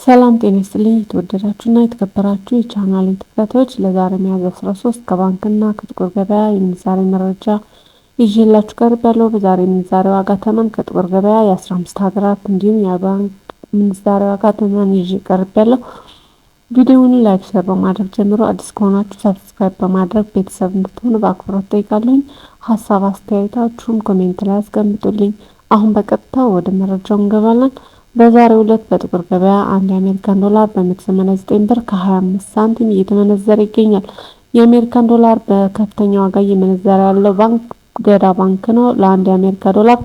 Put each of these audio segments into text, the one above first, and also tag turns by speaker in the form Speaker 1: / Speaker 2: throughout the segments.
Speaker 1: ሰላም ጤና ይስጥልኝ የተወደዳችሁና የተከበራችሁ የቻናሌ ተከታታዮች ለዛሬ ሚያዝያ 13 ከባንክና ከጥቁር ገበያ የምንዛሬ መረጃ ይዤላችሁ ቀርቤያለሁ። በዛሬ ምንዛሬ ዋጋ ተመን ከጥቁር ገበያ የ15 ሀገራት እንዲሁም የባንክ ምንዛሬ ዋጋ ተመን ይዤ ቀርቤያለሁ። ቪዲዮውን ላይክ ሼር በማድረግ ጀምሮ አዲስ ከሆናችሁ ሰብስክራይብ በማድረግ ቤተሰብ እንድትሆኑ በአክብሮት ጠይቃለሁ። ሀሳብ አስተያየታችሁን ኮሜንት ላይ አስቀምጡልኝ። አሁን በቀጥታ ወደ መረጃው እንገባለን። በዛሬው ዕለት በጥቁር ገበያ አንድ የአሜሪካን ዶላር በ189 ብር ከ25 ሳንቲም እየተመነዘረ ይገኛል። የአሜሪካን ዶላር በከፍተኛ ዋጋ እየመነዘረ ያለው ባንክ ገዳ ባንክ ነው። ለአንድ የአሜሪካ ዶላር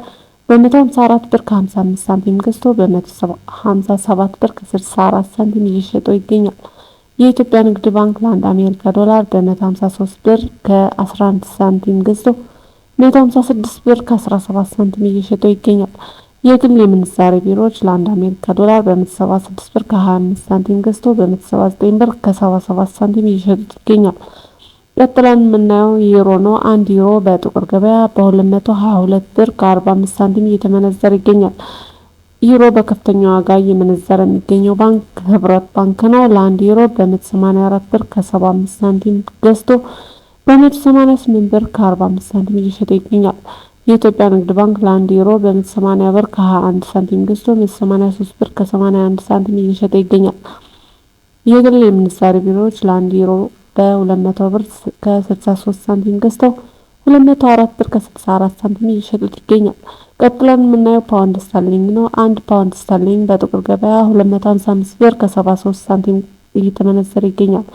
Speaker 1: በ154 ብር ከ55 ሳንቲም ገዝቶ በ157 ብር ከ64 ሳንቲም እየሸጠው ይገኛል። የኢትዮጵያ ንግድ ባንክ ለአንድ የአሜሪካ ዶላር በ153 ብር ከ11 ሳንቲም ገዝቶ 156 ብር ከ17 ሳንቲም እየሸጠው ይገኛል። የግል የምንዛሬ ቢሮዎች ለአንድ አሜሪካ ዶላር በ176 ብር ከ25 ሳንቲም ገዝቶ በ179 ብር ከ77 ሳንቲም እየሸጡት ይገኛል። ቀጥለን የምናየው ዩሮ ነው። አንድ ዩሮ በጥቁር ገበያ በ222 ብር ከ45 ሳንቲም እየተመነዘረ ይገኛል። ዩሮ በከፍተኛ ዋጋ እየመነዘረ የሚገኘው ባንክ ህብረት ባንክ ነው። ለአንድ ዩሮ በ184 ብር ከ75 ሳንቲም ገዝቶ በ188 ብር ከ45 ሳንቲም እየሸጠ ይገኛል። የኢትዮጵያ ንግድ ባንክ ለአንድ ዩሮ በ180 ብር ከ21 ሳንቲም ገዝቶ 183 ብር ከ81 ሳንቲም እየሸጠ ይገኛል። የግል የምንዛሬ ቢሮዎች ለአንድ ዩሮ በ200 ብር ከ63 ሳንቲም ገዝተው 204 ብር ከ64 ሳንቲም እየሸጡት ይገኛል። ቀጥለን የምናየው ፓውንድ ስተርሊንግ ነው። አንድ ፓውንድ ስተርሊንግ በጥቁር ገበያ 255 ብር ከ73 ሳንቲም እየተመነዘረ ይገኛል።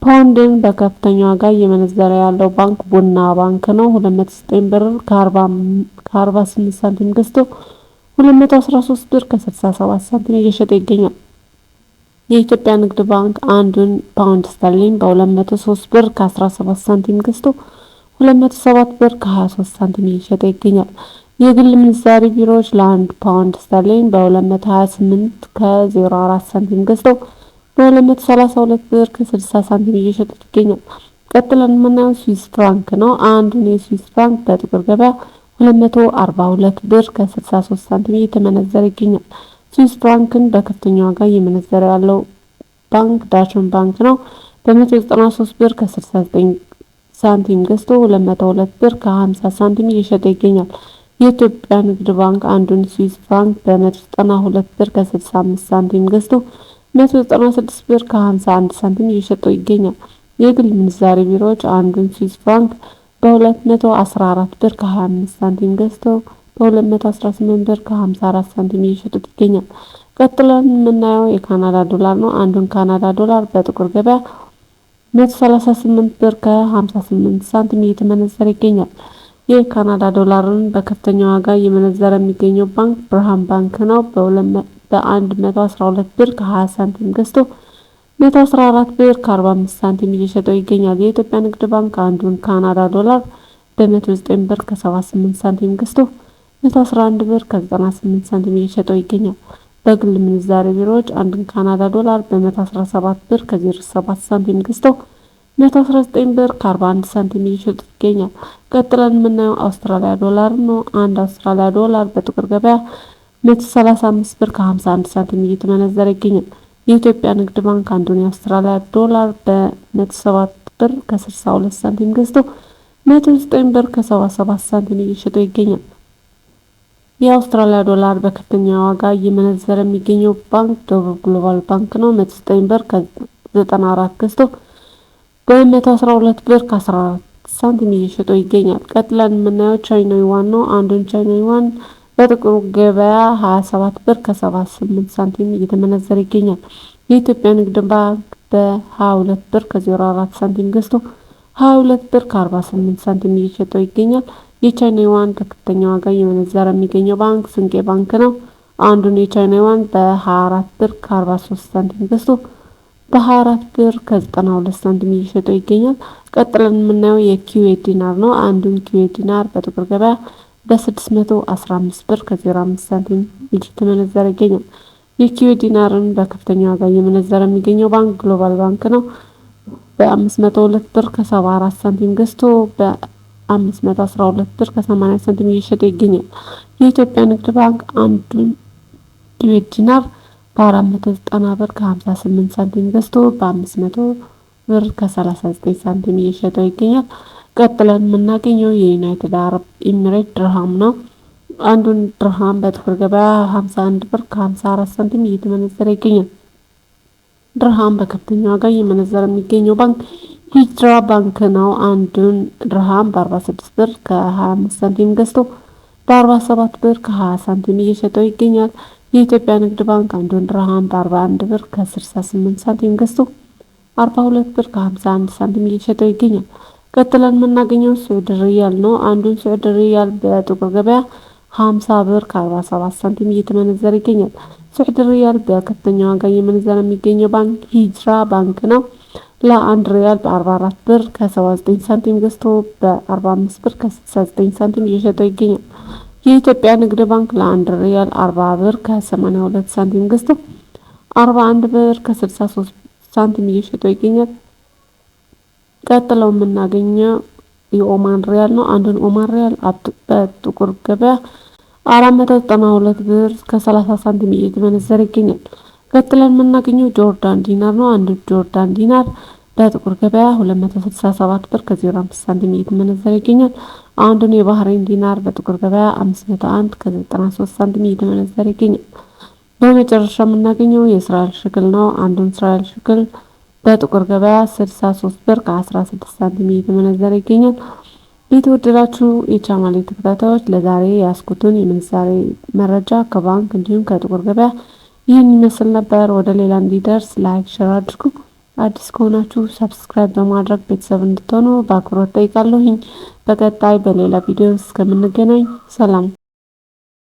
Speaker 1: ፓውንድን በከፍተኛ ዋጋ እየመነዘረ ያለው ባንክ ቡና ባንክ ነው። 209 ብር ከ48 ሳንቲም ገዝቶ 213 ብር ከ67 ሳንቲም እየሸጠ ይገኛል። የኢትዮጵያ ንግድ ባንክ አንዱን ፓውንድ ስተርሊንግ በ203 ብር ከ17 ሳንቲም ገዝቶ 207 ብር ከ23 ሳንቲም እየሸጠ ይገኛል። የግል ምንዛሪ ቢሮዎች ለአንድ ፓውንድ ስተርሊንግ በ228 ከ04 ሳንቲም ገዝተው በ232 ብር ከ60 ሳንቲም እየሸጡት ይገኛል። ቀጥለን የምናየው ስዊስ ፍራንክ ነው። አንዱን የስዊስ ፍራንክ በጥቁር ገበያ 242 ብር ከ63 ሳንቲም እየተመነዘረ ይገኛል። ስዊስ ፍራንክን በከፍተኛ ዋጋ እየመነዘረ ያለው ባንክ ዳሽን ባንክ ነው። በ193 ብር ከ69 ሳንቲም ገዝቶ 202 ብር ከ50 ሳንቲም እየሸጠ ይገኛል። የኢትዮጵያ ንግድ ባንክ አንዱን ስዊስ ፍራንክ በ192 ብር ከ65 ሳንቲም ገዝቶ 196 ብር ከ51 ሳንቲም እየሸጠው ይገኛል። የግል ምንዛሬ ቢሮዎች አንዱን ስዊስ ፍራንክ በ214 ብር ከ25 ሳንቲም ገዝተው በ218 ብር ከ54 ሳንቲም እየሸጡት ይገኛል። ቀጥለን የምናየው የካናዳ ዶላር ነው። አንዱን ካናዳ ዶላር በጥቁር ገበያ 138 ብር ከ58 ሳንቲም እየተመነዘረ ይገኛል። የካናዳ ዶላርን በከፍተኛ ዋጋ እየመነዘረ የሚገኘው ባንክ ብርሃን ባንክ ነው። በ112 ብር ከ20 ሳንቲም ገዝቶ 114 ብር ከ45 ሳንቲም እየሸጠው ይገኛል። የኢትዮጵያ ንግድ ባንክ አንዱን ካናዳ ዶላር በ109 ብር ከ78 ሳንቲም ገዝቶ 111 ብር ከ98 ሳንቲም እየሸጠው ይገኛል። በግል ምንዛሬ ቢሮዎች አንዱን ካናዳ ዶላር በ117 ብር ከ07 ሳንቲም ገዝቶ 119 ብር ከ41 ሳንቲም እየሸጡት ይገኛል። ቀጥለን የምናየው አውስትራሊያ ዶላር ነው። አንድ አውስትራሊያ ዶላር በጥቁር ገበያ 135 ብር ከ51 ሳንቲም እየተመነዘረ ይገኛል። የኢትዮጵያ ንግድ ባንክ አንዱን የአውስትራሊያ ዶላር በ107 ብር ከ62 ሳንቲም ገዝቶ 109 ብር ከ77 ሳንቲም እየሸጠው ይገኛል። የአውስትራሊያ ዶላር በከፍተኛ ዋጋ እየመነዘረ የሚገኘው ባንክ ደቡብ ግሎባል ባንክ ነው። 109 ብር ከ94 ገዝቶ በ112 ብር ከ14 ሳንቲም እየሸጠው ይገኛል። ቀጥለን የምናየው ቻይና ዩዋን ነው። አንዱን ቻይና ዩዋን በጥቁር ገበያ 27 ብር ከ78 ሳንቲም እየተመነዘረ ይገኛል። የኢትዮጵያ ንግድ ባንክ በ22 ብር ከ04 ሳንቲም ገዝቶ 22 ብር ከ48 ሳንቲም እየሸጠው ይገኛል። የቻይና ዩዋን በከፍተኛ ዋጋ እየመነዘረ የሚገኘው ባንክ ስንቄ ባንክ ነው። አንዱን የቻይና ዩዋን በ24 ብር ከ43 ሳንቲም ገዝቶ በ24 ብር ከ92 ሳንቲም እየሸጠው ይገኛል። ቀጥለን የምናየው የኩዌት ዲናር ነው። አንዱን ኩዌት ዲናር በጥቁር ገበያ በ615 ብር ከ05 ሳንቲም እየተመነዘረ ይገኛል። የኩዌት ዲናርን በከፍተኛ ዋጋ እየመነዘረ የሚገኘው ባንክ ግሎባል ባንክ ነው። በ502 ብር ከ74 ሳንቲም ገዝቶ በ512 ብር ከ80 ሳንቲም እየሸጠ ይገኛል። የኢትዮጵያ ንግድ ባንክ አንዱን ኩዌት ዲናር በ490 ብር ከ58 ሳንቲም ገዝቶ በ500 ብር ከ39 ሳንቲም እየሸጠው ይገኛል። ቀጥለን የምናገኘው የዩናይትድ አረብ ኤሚሬት ድርሃም ነው። አንዱን ድርሃም በጥቁር ገበያ 51 ብር ከ54 ሳንቲም እየተመነዘረ ይገኛል። ድርሃም በከፍተኛ ዋጋ እየመነዘረ የሚገኘው ባንክ ሂጅራ ባንክ ነው። አንዱን ድርሃም በ46 ብር ከ25 ሳንቲም ገዝቶ በ47 ብር ከ20 ሳንቲም እየሸጠው ይገኛል። የኢትዮጵያ ንግድ ባንክ አንዱን ድርሃም በ41 ብር ከ68 ሳንቲም ገዝቶ 42 ብር ከ51 ሳንቲም እየሸጠው ይገኛል። ቀጥለን የምናገኘው ስዑድ ሪያል ነው። አንዱን ስዑድ ሪያል በጥቁር ገበያ 50 ብር ከ47 ሳንቲም እየተመነዘረ ይገኛል። ስዑድ ሪያል በከፍተኛ ዋጋ እየመነዘረ የሚገኘው ባንክ ሂጅራ ባንክ ነው። ለአንድ ሪያል በ44 ብር ከ79 ሳንቲም ገዝቶ በ45 ብር ከ69 ሳንቲም እየሸጠው ይገኛል። የኢትዮጵያ ንግድ ባንክ ለአንድ ሪያል 40 ብር ከ82 ሳንቲም ገዝቶ 41 ብር ከ63 ሳንቲም እየሸጠው ይገኛል። ቀጥለው የምናገኘው የኦማን ሪያል ነው። አንዱን ኦማን ሪያል በጥቁር ገበያ 492 ብር ከ30 ሳንቲም እየተመነዘረ ይገኛል። ቀጥለን የምናገኘው ጆርዳን ዲናር ነው። አንዱ ጆርዳን ዲናር በጥቁር ገበያ 267 ብር ከ05 ሳንቲም እየተመነዘረ ይገኛል። አንዱን የባህሬን ዲናር በጥቁር ገበያ 501 ከ93 ሳንቲም እየተመነዘረ ይገኛል። በመጨረሻ የምናገኘው የእስራኤል ሽክል ነው። አንዱን እስራኤል ሽክል በጥቁር ገበያ 63 ብር ከ16 ሳንቲም እየተመነዘረ ይገኛል። የተወደዳችሁ የቻናሌ ተከታታዮች ለዛሬ ያስኩትን የምንዛሬ መረጃ ከባንክ እንዲሁም ከጥቁር ገበያ ይህን ይመስል ነበር። ወደ ሌላ እንዲደርስ ላይክ፣ ሼር አድርጉ። አዲስ ከሆናችሁ ሰብስክራይብ በማድረግ ቤተሰብ እንድትሆኑ በአክብሮት ጠይቃለሁኝ። በቀጣይ በሌላ ቪዲዮ እስከምንገናኝ ሰላም።